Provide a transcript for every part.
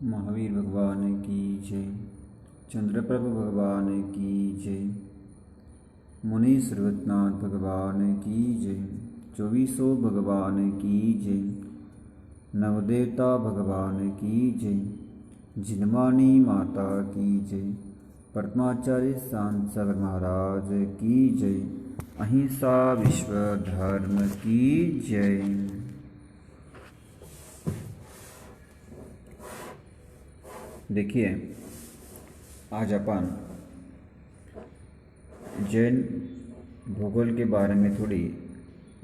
महावीर भगवान की जय। चंद्रप्रभु भगवान की जय। मुनि सर्वनाथ भगवान की जय। चौबीसों भगवान की जय। नवदेवता भगवान की जय। जिनवानी माता की जय। परमाचार्य शांत सागर महाराज की जय। अहिंसा विश्व धर्म की जय। देखिए, आज अपन जैन भूगोल के बारे में थोड़ी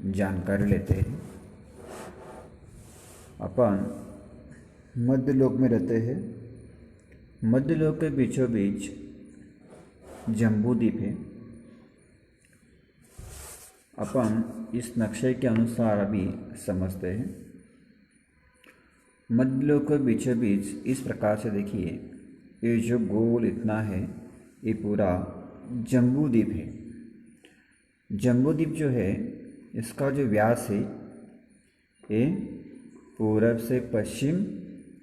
जानकारी लेते हैं। अपन मध्यलोक में रहते हैं। मध्यलोक के बीचों बीच जम्बूद्वीप है। अपन इस नक्शे के अनुसार अभी समझते हैं। मध्यलोक के बीचों बीच इस प्रकार से देखिए, ये जो गोल इतना है ये पूरा जम्बूद्वीप है। जम्बूद्वीप जो है इसका जो व्यास है ये पूरब से पश्चिम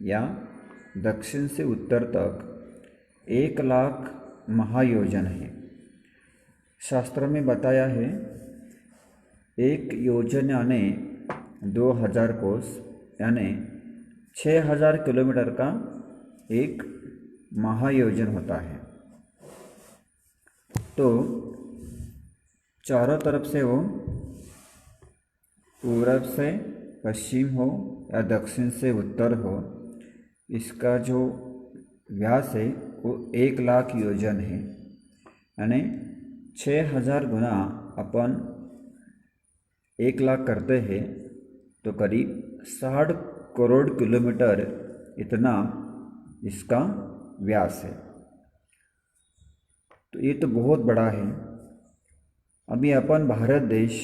या दक्षिण से उत्तर तक 1,00,000 महायोजन है। शास्त्रों में बताया है एक योजन यानी 2000 कोस यानी 6000 किलोमीटर का एक महायोजन होता है। तो चारों तरफ से वो पूरब से पश्चिम हो या दक्षिण से उत्तर हो, इसका जो व्यास है वो 1,00,000 योजन है। यानी 6000 गुना अपन 1,00,000 करते हैं तो करीब 60 करोड़ किलोमीटर इतना इसका व्यास है। तो ये तो बहुत बड़ा है। अभी अपन भारत देश,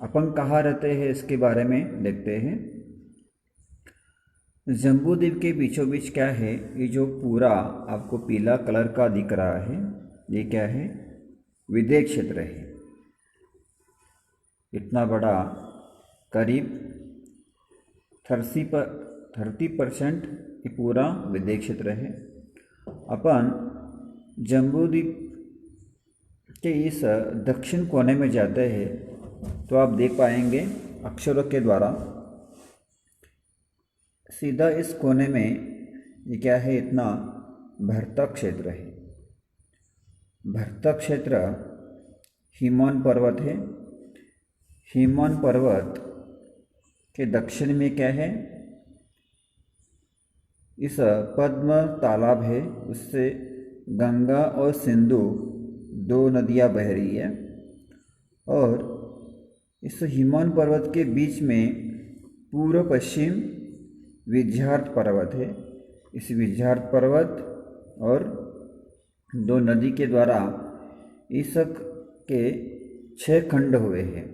अपन कहाँ रहते हैं इसके बारे में देखते हैं। जम्बूद्वीप के बीचों बीच क्या है, ये जो पूरा आपको पीला कलर का दिख रहा है ये क्या है, विदेश क्षेत्र है। इतना बड़ा करीब 30% ये पूरा विदेश क्षेत्र है। अपन जम्बूद्वीप के इस दक्षिण कोने में जाते हैं तो आप देख पाएंगे अक्षरों के द्वारा सीधा इस कोने में ये क्या है, इतना भरतक क्षेत्र है। भरतक क्षेत्र हिमवंत पर्वत है। हिमवंत पर्वत के दक्षिण में क्या है, इस पद्म तालाब है, उससे गंगा और सिंधु 2 नदियाँ बह रही है। और इस हिमवंत पर्वत के बीच में पूर्व पश्चिम विंध्याचल पर्वत है। इस विंध्याचल पर्वत और 2 नदी के द्वारा इस के 6 खंड हुए हैं।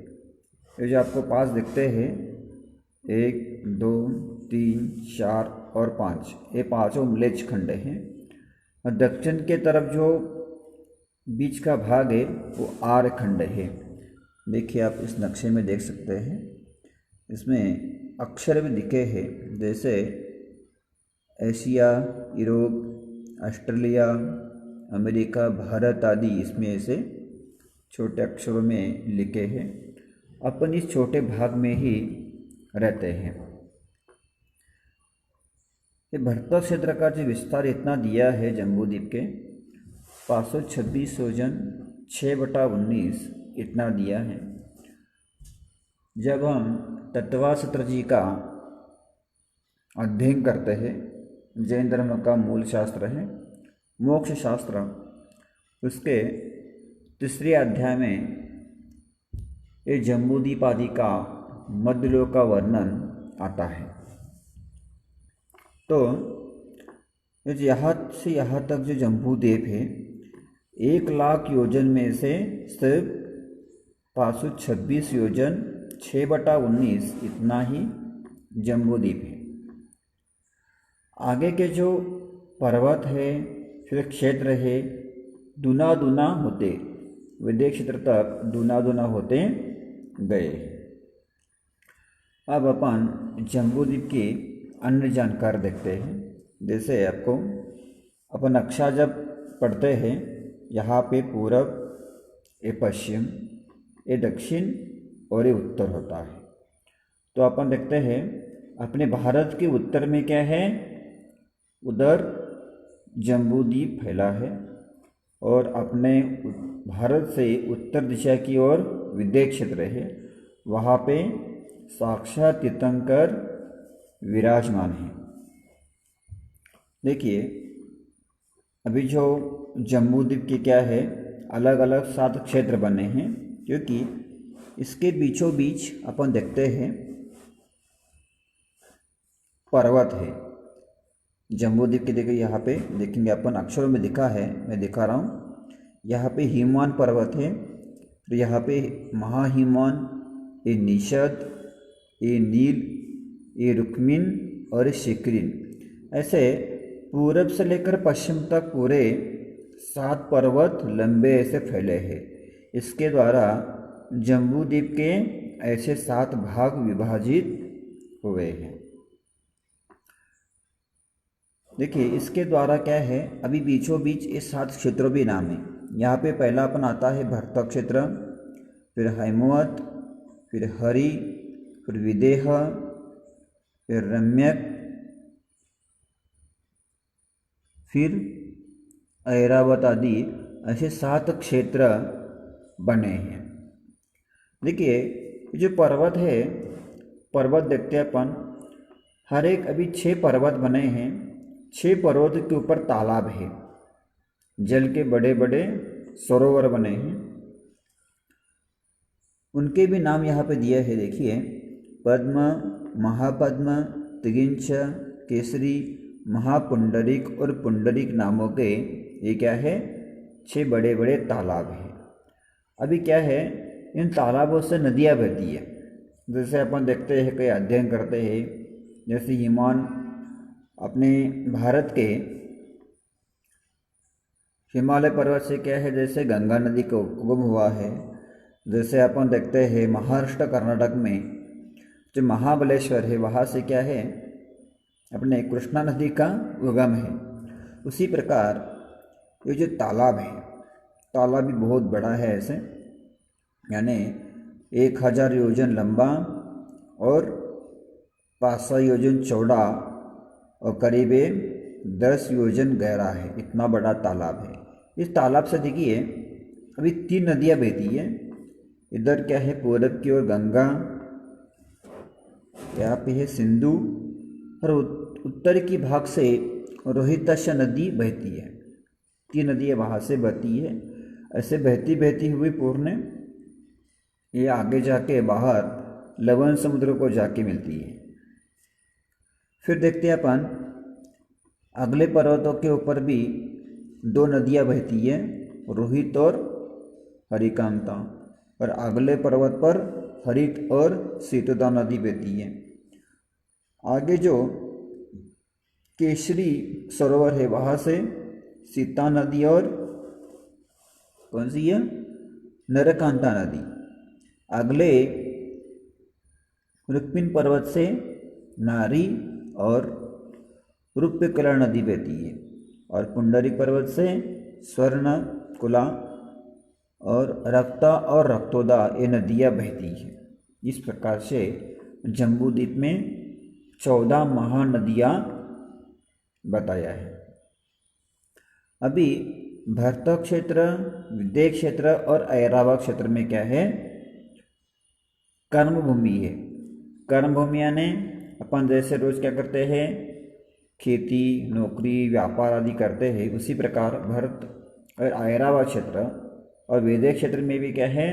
ये जो आपको पास दिखते हैं 1, 2, 3, 4 और 5, ये पाँचों म्लेच्छ खंड हैं। और दक्षिण के तरफ जो बीच का भाग है वो आर्य खंड है। देखिए, आप इस नक्शे में देख सकते हैं, इसमें अक्षर भी दिखे हैं, जैसे Asia, Europe, Australia, America, Bharat आदि इसमें ऐसे छोटे अक्षरों में लिखे हैं। अपन इस छोटे भाग में ही रहते हैं। ये भरतक क्षेत्र का जो विस्तार इतना दिया है जम्बूद्वीप के 526 योजन 6/19 इतना दिया है। जब हम तत्वासत्र जी का अध्ययन करते हैं, जैन धर्म का मूल शास्त्र है मोक्ष शास्त्र, उसके 3 अध्याय में ये जम्बूद्वीप आदि का मध्यलोक का वर्णन आता है। तो यहाँ से यहाँ तक जो जम्बूद्वीप है 1,00,000 योजन में से सिर्फ 526 योजन 6/19 इतना ही जम्बूद्वीप है। आगे के जो पर्वत है फिर क्षेत्र है दूना दूना होते विदेश क्षेत्र तक दूना दूना होते गए। अब अपन जम्बूद्वीप की अन्य जानकारी देखते हैं। जैसे आपको अपन नक्शा जब पढ़ते हैं, यहाँ पे पूरब, ये पश्चिम, ये दक्षिण और ये उत्तर होता है। तो अपन देखते हैं अपने भारत के उत्तर में क्या है, उधर जम्बूद्वीप फैला है, और अपने भारत से उत्तर दिशा की ओर विंध्य क्षेत्र है, वहाँ पे साक्षात तीर्थंकर विराजमान है। देखिए अभी जो जम्बूद्वीप के क्या है, अलग अलग 7 क्षेत्र बने हैं, क्योंकि इसके बीचों बीच अपन देखते हैं पर्वत है। जम्बूद्वीप के देखिए यहाँ पे देखेंगे अपन, अक्षरों में दिखा है, मैं दिखा रहा हूँ। यहाँ पे हिमवान पर्वत है, फिर यहाँ पे महाहिमवान, ये निषद, ये नील, ये रुक्मिन और ये शिखरिन, ऐसे पूरब से लेकर पश्चिम तक पूरे 7 पर्वत लंबे ऐसे फैले हैं। इसके द्वारा जम्बूद्वीप के ऐसे 7 भाग विभाजित हुए हैं। देखिए इसके द्वारा क्या है, अभी बीचों बीच ये 7 क्षेत्रों भी नाम है। यहाँ पे पहला अपन आता है भरतक क्षेत्र, फिर हैमवत, फिर हरि, फिर विदेह, फिर रम्यक, फिर ऐरावत आदि, ऐसे 7 क्षेत्र बने हैं। देखिए जो पर्वत है, पर्वत देखते हैं अपन, हर एक अभी 6 पर्वत बने हैं। 6 पर्वत के ऊपर तालाब है, जल के बड़े बड़े सरोवर बने हैं, उनके भी नाम यहाँ पे दिए हैं। देखिए पद्म, महापद्म, तिगिंच, केसरी, महापुंडरिक और पुंडरिक नामों के ये क्या है, 6 बड़े बड़े तालाब हैं। अभी क्या है, इन तालाबों से नदियाँ बहती है। जैसे अपन देखते हैं, कई अध्ययन करते हैं, जैसे हिमान अपने भारत के हिमालय पर्वत से क्या है, जैसे गंगा नदी का उगम हुआ है। जैसे अपन देखते हैं महाराष्ट्र कर्नाटक में जो महाबलेश्वर है, वहाँ से क्या है, अपने कृष्णा नदी का उगम है। उसी प्रकार ये जो तालाब है, तालाब भी बहुत बड़ा है ऐसे, यानी 1000 योजन लंबा और 500 योजन चौड़ा और करीब 10 योजन गहरा है। इतना बड़ा तालाब है। इस तालाब से देखिए अभी 3 नदियाँ बहती है। इधर क्या है, पूरब की ओर गंगा, यहाँ पे है सिंधु, और उत्तर की भाग से रोहिताश नदी बहती है। 3 नदियाँ वहाँ से बहती है। ऐसे बहती बहती हुई पूर्ण ये आगे जाके बाहर लवण समुद्र को जाके मिलती है। फिर देखते हैं अपन अगले पर्वतों के ऊपर भी 2 नदियाँ बहती है, रोहित और हरिकांता, और अगले पर्वत पर हरित और सीतोदा नदी बहती है। आगे जो केसरी सरोवर है, वहाँ से सीता नदी और कौन सी है, नरकांता नदी। अगले रुक्मिन पर्वत से नारी और रूप्यकला नदी बहती है, और पुंडरिक पर्वत से स्वर्ण कुला और रक्ता और रक्तोदा ये नदियाँ बहती है। इस प्रकार से जम्बूद्वीप में 14 महानदियाँ बताया है। अभी भरतक क्षेत्र, विंध्य क्षेत्र और ऐरावत क्षेत्र में क्या है, कर्मभूमि है। कर्मभूमि यानी अपन जैसे रोज क्या करते हैं, खेती, नौकरी, व्यापार आदि करते हैं, उसी प्रकार भरत और ऐरावत क्षेत्र और विंध्य क्षेत्र में भी क्या है,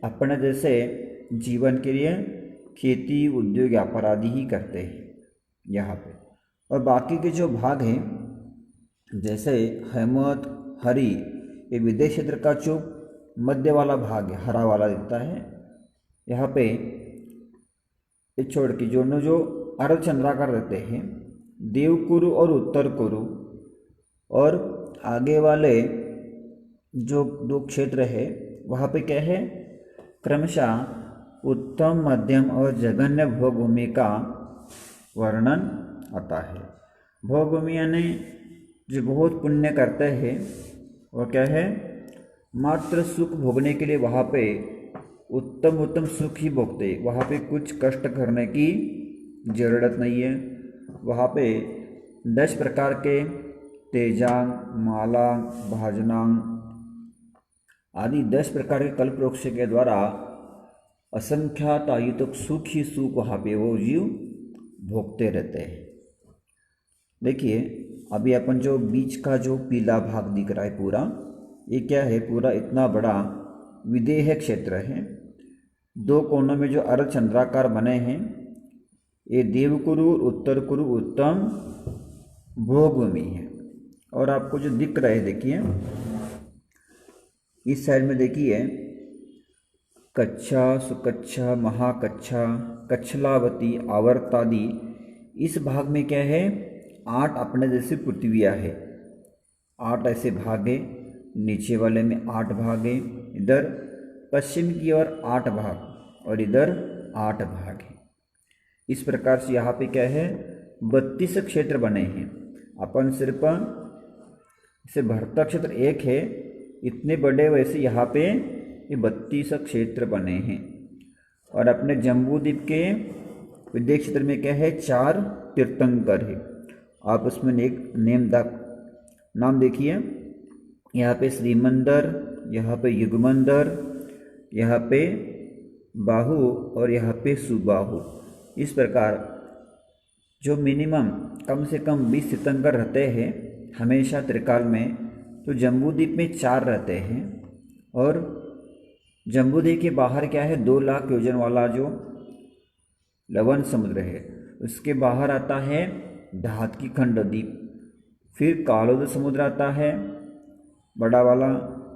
अपने जैसे जीवन के लिए खेती, उद्योग, व्यापार आदि ही करते हैं यहाँ पे। और बाकी के जो भाग हैं, जैसे हेमवत, हरि, ये विंध्य क्षेत्र का जो मध्य वाला भाग है, हरा वाला दिखता है, यहाँ पे ये छोड़ के जो अर्धचंद्राकार रहते हैं, देवकुरु और उत्तर कुरु, और आगे वाले जो 2 क्षेत्र है, वहाँ पे क्या है, क्रमशः उत्तम, मध्यम और जघन्य भूमि का वर्णन आता है। भोगभूमि यानी जो बहुत पुण्य करते हैं वो क्या है, मात्र सुख भोगने के लिए वहाँ पे उत्तम उत्तम सुख ही भोगते, वहाँ पे कुछ कष्ट करने की ज़रूरत नहीं है। वहाँ पे 10 प्रकार के तेजांग, मालांग, भाजनांग आदि 10 प्रकार के कल्प वृक्ष के द्वारा असंख्यात आयु तक सुख ही सुख वहाँ पे वो जीव भोगते रहते हैं। देखिए अभी अपन जो बीच का जो पीला भाग दिख रहा है पूरा, ये क्या है, पूरा इतना बड़ा विदेह क्षेत्र है। 2 कोनों में जो अर्धचंद्राकार बने हैं ये देवकुरु उत्तर कुरु उत्तम भोगभूमि है। और आपको जो दिख रहा है देखिए इस साइड में देखिए कच्छा, सुकच्छा, महाकच्छा, कच्छलावती, आवर्तादि, इस भाग में क्या है 8 अपने जैसी पृथ्वियाँ है। 8 ऐसे भाग है, नीचे वाले में 8 भाग है, इधर पश्चिम की ओर 8 भाग और इधर 8 भाग है। इस प्रकार से यहाँ पे क्या है 32 क्षेत्र बने हैं। अपन सिर्फ इसे भरता क्षेत्र एक है, इतने बड़े वैसे यहाँ पे ये 32 क्षेत्र बने हैं। और अपने जम्बूद्वीप के विदेश क्षेत्र में क्या है 4 तीर्थंकर है। आप उसमें एक नाम देखिए, यहाँ पे श्रीमंदर, यहाँ पे युगमंदर, यहाँ पे बाहु और यहाँ पे सुबाहु। इस प्रकार जो मिनिमम कम से कम 20 तीर्थंकर रहते हैं हमेशा त्रिकाल में, तो जम्बूद्वीप में 4 रहते हैं। और जम्बूद्वीप के बाहर क्या है 2 लाख योजन वाला जो लवण समुद्र है, उसके बाहर आता है धातकी खंड द्वीप, फिर कालोद समुद्र आता है बड़ा वाला,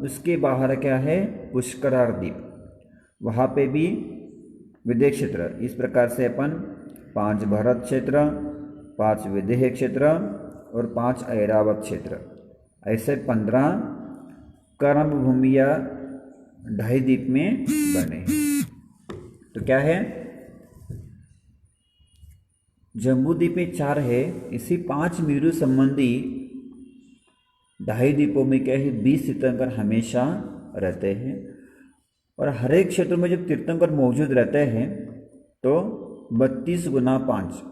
उसके बाहर क्या है पुष्करार द्वीप, वहाँ पे भी विदेह क्षेत्र। इस प्रकार से अपन 5 भरत क्षेत्र, 5 विदेह क्षेत्र और 5 ऐरावत क्षेत्र, ऐसे 15 कर्म भूमिया ढाई द्वीप में बने हैं। तो क्या है जम्बूद्वीप में 4 है, इसी 5 मेरु संबंधी ढाई द्वीपों में क्या है 20 तीर्थंकर हमेशा रहते हैं। और हर एक क्षेत्र में जब तीर्थंकर मौजूद रहते हैं तो 32 गुना 5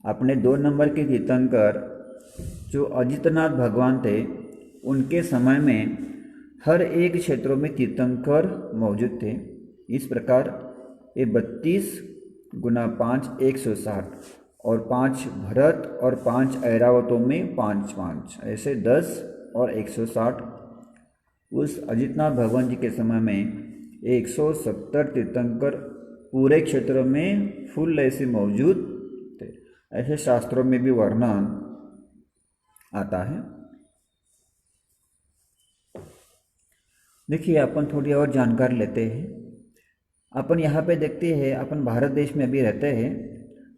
अपने 2 नंबर के तीर्थंकर जो अजितनाथ भगवान थे उनके समय में हर एक क्षेत्रों में तीर्थंकर मौजूद थे। इस प्रकार ये 32 गुना 5 160 और 5 भरत और 5 ऐरावतों में 5-5 ऐसे 10 और 160। उस अजितनाथ भगवान जी के समय में 170 तीर्थंकर पूरे क्षेत्र में फुल ऐसे मौजूद थे। ऐसे शास्त्रों में भी वर्णन आता है। देखिए अपन थोड़ी और जानकारी लेते हैं। अपन यहाँ पे देखते हैं अपन भारत देश में अभी रहते हैं,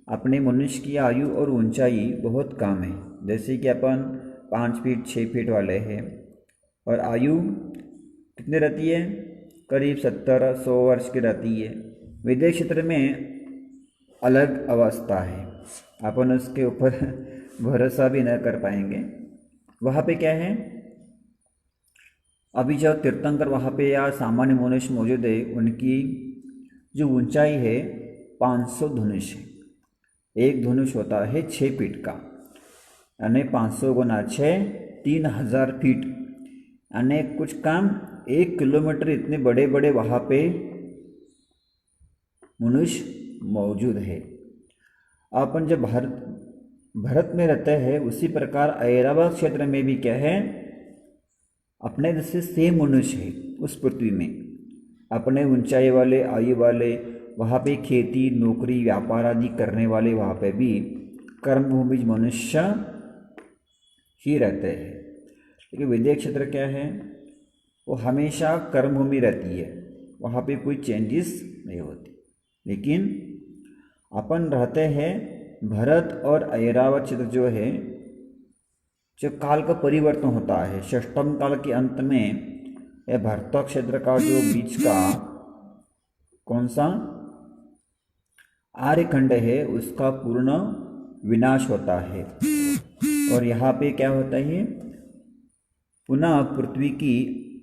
अपने मनुष्य की आयु और ऊंचाई बहुत कम है। जैसे कि अपन 5 फीट 6 फीट वाले हैं और आयु कितने रहती है करीब 70-100 वर्ष की रहती है। विदेश क्षेत्र में अलग अवस्था है, अपन उसके ऊपर भरोसा भी न कर पाएंगे। वहाँ पे क्या है अभी जो तीर्थंकर वहाँ पे या सामान्य मनुष्य मौजूद है उनकी जो ऊंचाई है 500 धनुष है। एक धनुष होता है 6 फीट का, यानी 500 गुना 6 3000 फीट, यानी कुछ कम 1 किलोमीटर इतने बड़े बड़े वहाँ पे मनुष्य मौजूद है। अपन जब भारत में रहते हैं उसी प्रकार ऐरावत क्षेत्र में भी क्या है अपने जैसे सेम मनुष्य है उस पृथ्वी में, अपने ऊंचाई वाले आयु वाले, वहाँ पे खेती नौकरी व्यापार आदि करने वाले वहाँ पे भी कर्मभूमि मनुष्य ही रहते हैं। लेकिन विदेश क्षेत्र क्या है वो हमेशा कर्मभूमि रहती है, वहाँ पे कोई चेंजेस नहीं होती। लेकिन अपन रहते हैं भरत और ऐरावत क्षेत्र जो है, जो काल का परिवर्तन होता है षष्ठम काल के अंत में यह भरत क्षेत्र का जो बीच का कौन सा आर्यखंड है उसका पूर्ण विनाश होता है। और यहाँ पे क्या होता है, पुनः पृथ्वी की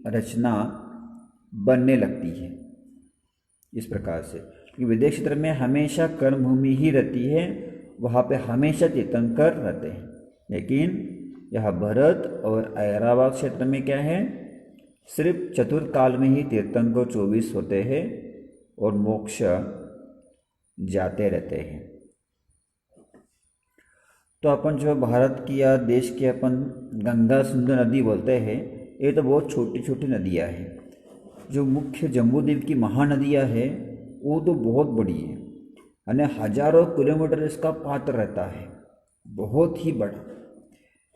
रचना बनने लगती है इस प्रकार से। क्योंकि वैदिक क्षेत्र में हमेशा कर्म भूमि ही रहती है, वहाँ पे हमेशा तीर्थंकर रहते हैं। लेकिन यह भरत और ऐरावत क्षेत्र में क्या है, सिर्फ चतुर्थ काल में ही तीर्थंकर 24 होते हैं और मोक्ष जाते रहते हैं। तो अपन जो भारत की या देश की अपन गंगा सिंधु नदी बोलते हैं, ये तो बहुत छोटी छोटी नदियाँ हैं। जो मुख्य जम्बूद्वीप की महानदियाँ हैं वो तो बहुत बड़ी है, यानी हजारों किलोमीटर इसका पात्र रहता है, बहुत ही बड़ा।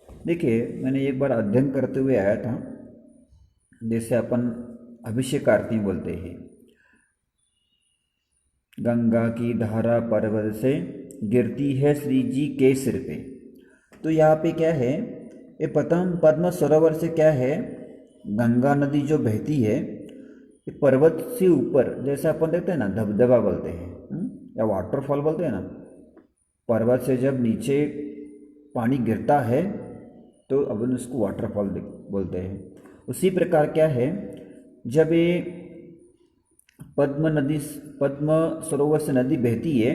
देखिए, मैंने एक बार अध्ययन करते हुए आया था, जैसे अपन अभिषेक आरती बोलते हैं, गंगा की धारा पर्वत से गिरती है श्री जी के सिर पे। तो यहाँ पे क्या है, ये पद्म सरोवर से क्या है, गंगा नदी जो बहती है ये पर्वत से ऊपर, जैसे अपन देखते हैं ना धबधबा बोलते हैं या वाटरफॉल बोलते हैं ना, पर्वत से जब नीचे पानी गिरता है तो अपन उसको वाटरफॉल बोलते हैं। उसी प्रकार क्या है, जब ये पद्म सरोवर से नदी बहती है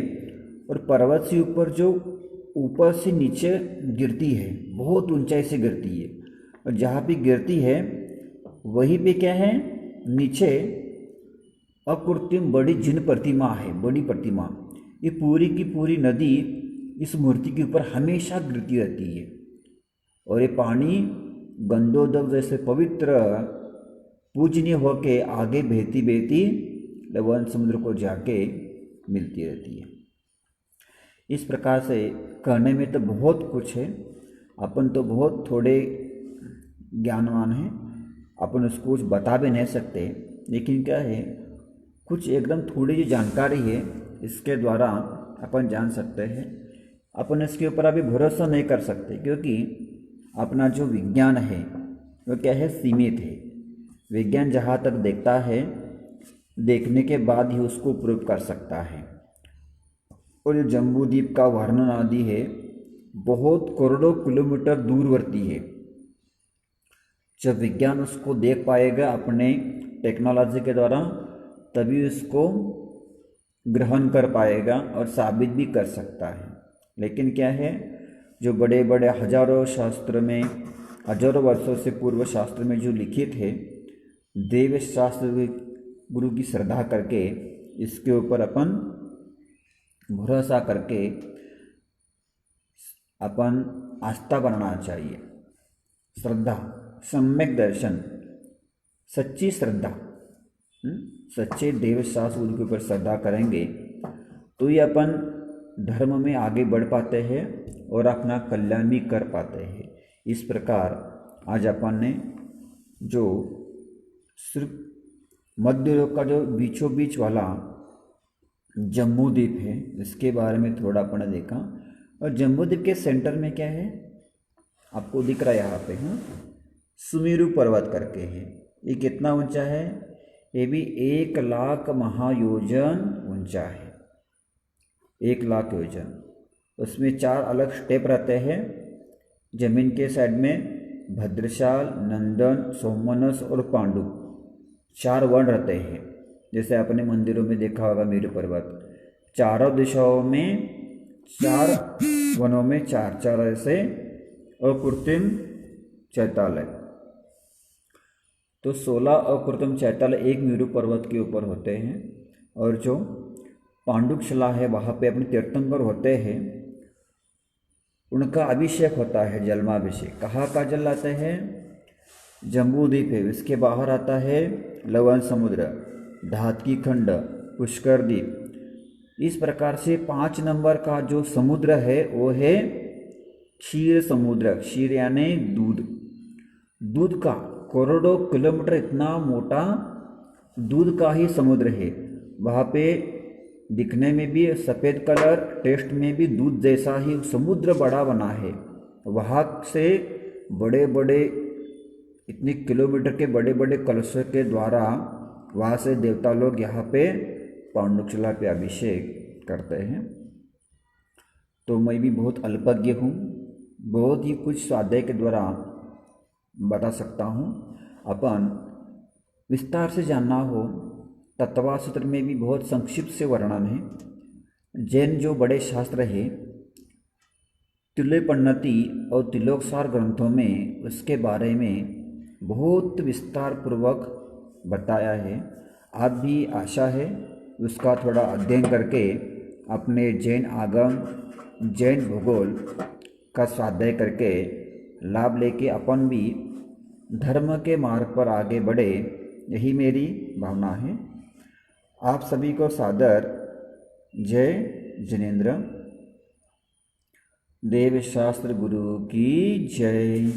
और पर्वत से ऊपर जो ऊपर से नीचे गिरती है, बहुत ऊंचाई से गिरती है, और जहाँ भी गिरती है वहीं पे क्या है, नीचे अकृत्रिम बड़ी जिन प्रतिमा है, बड़ी प्रतिमा। ये पूरी की पूरी नदी इस मूर्ति के ऊपर हमेशा गिरती रहती है, और ये पानी गंधोदक जैसे पवित्र पूजनीय होके आगे बहती बहती लवण समुद्र को जाके मिलती रहती है। इस प्रकार से कहने में तो बहुत कुछ है, अपन तो बहुत थोड़े ज्ञानवान हैं, अपन उसको कुछ बता भी नहीं सकते। लेकिन क्या है, कुछ एकदम थोड़ी जो जानकारी है इसके द्वारा अपन जान सकते हैं। अपन इसके ऊपर अभी भरोसा नहीं कर सकते, क्योंकि अपना जो विज्ञान है वो क्या है, सीमित है। विज्ञान जहाँ तक देखता है, देखने के बाद ही उसको प्रूव कर सकता है। और जो जम्बूद्वीप का वर्णन आदि है बहुत करोड़ों किलोमीटर दूरवर्ती है। जब विज्ञान उसको देख पाएगा अपने टेक्नोलॉजी के द्वारा, तभी उसको ग्रहण कर पाएगा और साबित भी कर सकता है। लेकिन क्या है, जो बड़े बड़े हजारों शास्त्र में, हजारों वर्षों से पूर्व शास्त्र में जो लिखित है, देव शास्त्र गुरु की श्रद्धा करके इसके ऊपर अपन भरोसा करके अपन आस्था बनाना चाहिए। श्रद्धा, सम्यक दर्शन, सच्ची श्रद्धा, सच्चे देव शास्त्र गुरु के ऊपर श्रद्धा करेंगे तो ये अपन धर्म में आगे बढ़ पाते हैं और अपना कल्याण भी कर पाते हैं। इस प्रकार आज अपन ने जो सिर्फ मध्य योग का जो बीचों बीच वाला जम्बूद्वीप है इसके बारे में थोड़ा अपन ने देखा। और जम्बूद्वीप के सेंटर में क्या है, आपको दिख रहा है यहाँ पे, सुमेरु पर्वत करके है। ये कितना ऊंचा है, ये भी 1,00,000 महायोजन ऊंचा है, 1,00,000 योजन। उसमें 4 अलग स्टेप रहते हैं। जमीन के साइड में भद्रशाल, नंदन, सोमनस और पांडु 4 वन रहते हैं। जैसे अपने मंदिरों में देखा होगा मेरु पर्वत, चारों दिशाओं में 4 वनों में 4 ऐसे अकृत्रिम चैत्यालय। तो 16 अकृत्रिम चैत्यालय एक मेरु पर्वत के ऊपर होते हैं। और जो पांडुकशिला है वहाँ पे अपने तीर्थंकर होते हैं, उनका अभिषेक होता है, जन्माभिषेक। कहाँ का जल लाते हैं, जम्बूद्वीप है, इसके बाहर आता है लवण समुद्र, धातकी खंड, पुष्कर द्वीप। इस प्रकार से 5 नंबर का जो समुद्र है वो है क्षीर समुद्र। क्षीर यानी दूध, दूध का करोड़ों किलोमीटर इतना मोटा दूध का ही समुद्र है। वहाँ पे दिखने में भी सफ़ेद कलर, टेस्ट में भी दूध जैसा ही समुद्र बड़ा बना है। वहाँ से बड़े बड़े इतने किलोमीटर के बड़े बड़े कलशों के द्वारा वहाँ से देवता लोग यहाँ पे पांडुकशिला पे अभिषेक करते हैं। तो मैं भी बहुत अल्पज्ञ हूँ, बहुत ही कुछ स्वाध्याय के द्वारा बता सकता हूँ। अपन विस्तार से जानना हो, तत्वा सूत्र में भी बहुत संक्षिप्त से वर्णन है। जैन जो बड़े शास्त्र है तुल्यपन्नति और तिलोकसार ग्रंथों में उसके बारे में बहुत विस्तार पूर्वक बताया है। आप भी आशा है उसका थोड़ा अध्ययन करके अपने जैन आगम, जैन भूगोल का स्वाध्याय करके लाभ लेके अपन भी धर्म के मार्ग पर आगे बढ़े, यही मेरी भावना है। आप सभी को सादर जय जिनेन्द्र। देवशास्त्र गुरु की जय।